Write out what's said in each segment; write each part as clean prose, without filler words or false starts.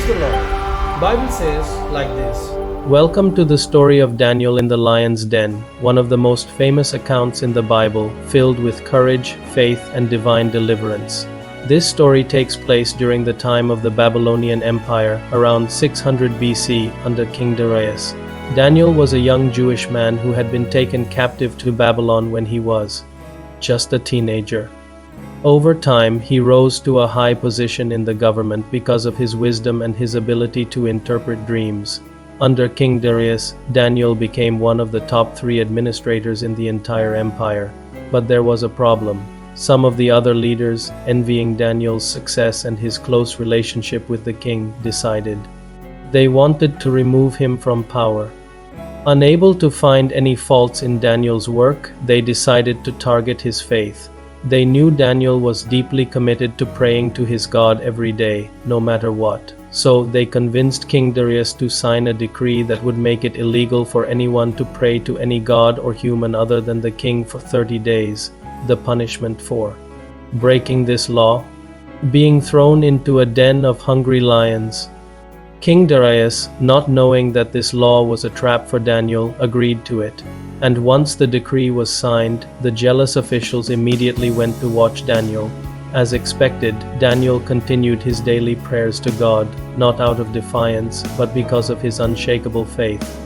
the Lord. Bible says like this. Welcome to the story of Daniel in the lion's den, one of the most famous accounts in the Bible, filled with courage, faith, and divine deliverance. This story takes place during the time of the Babylonian Empire, around 600 BC, under King Darius. Daniel was a young Jewish man who had been taken captive to Babylon when he was just a teenager. Over time, he rose to a high position in the government because of his wisdom and his ability to interpret dreams. Under King Darius, Daniel became one of the top 3 administrators in the entire empire. But there was a problem. Some of the other leaders, envying Daniel's success and his close relationship with the king, decided they wanted to remove him from power. Unable to find any faults in Daniel's work, they decided to target his faith. They knew Daniel was deeply committed to praying to his God every day, no matter what. So they convinced King Darius to sign a decree that would make it illegal for anyone to pray to any god or human other than the king for 30 days. The punishment for breaking this law? Being thrown into a den of hungry lions. King Darius, not knowing that this law was a trap for Daniel, agreed to it. And once the decree was signed, the jealous officials immediately went to watch Daniel. As expected, Daniel continued his daily prayers to God, not out of defiance, but because of his unshakable faith.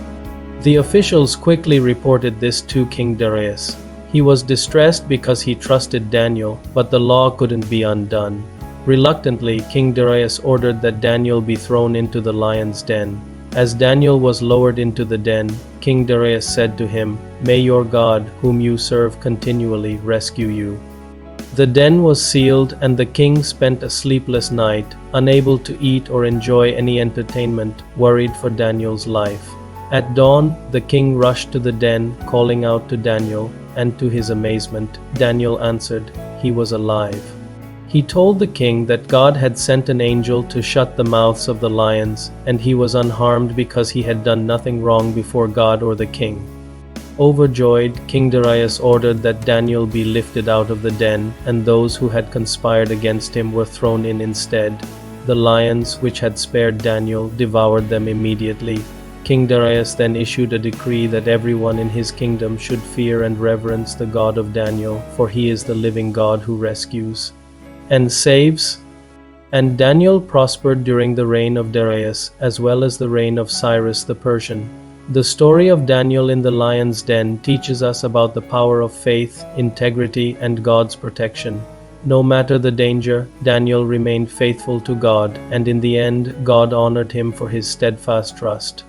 The officials quickly reported this to King Darius. He was distressed because he trusted Daniel, but the law couldn't be undone. Reluctantly, King Darius ordered that Daniel be thrown into the lion's den. As Daniel was lowered into the den, King Darius said to him, "May your God, whom you serve continually, rescue you." The den was sealed, and the king spent a sleepless night, unable to eat or enjoy any entertainment, worried for Daniel's life. At dawn, the king rushed to the den, calling out to Daniel, and to his amazement, Daniel answered, he was alive. He told the king that God had sent an angel to shut the mouths of the lions, and he was unharmed because he had done nothing wrong before God or the king. Overjoyed, King Darius ordered that Daniel be lifted out of the den, and those who had conspired against him were thrown in instead. The lions, which had spared Daniel, devoured them immediately. King Darius then issued a decree that everyone in his kingdom should fear and reverence the God of Daniel, for he is the living God who rescues and saves. And Daniel prospered during the reign of Darius, as well as the reign of Cyrus the Persian. The story of Daniel in the lion's den teaches us about the power of faith, integrity, and God's protection. No matter the danger, Daniel remained faithful to God, and in the end, God honored him for his steadfast trust.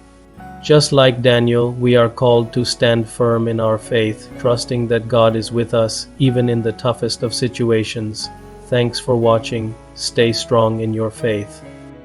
Just like Daniel, we are called to stand firm in our faith, trusting that God is with us, even in the toughest of situations. Thanks for watching. Stay strong in your faith.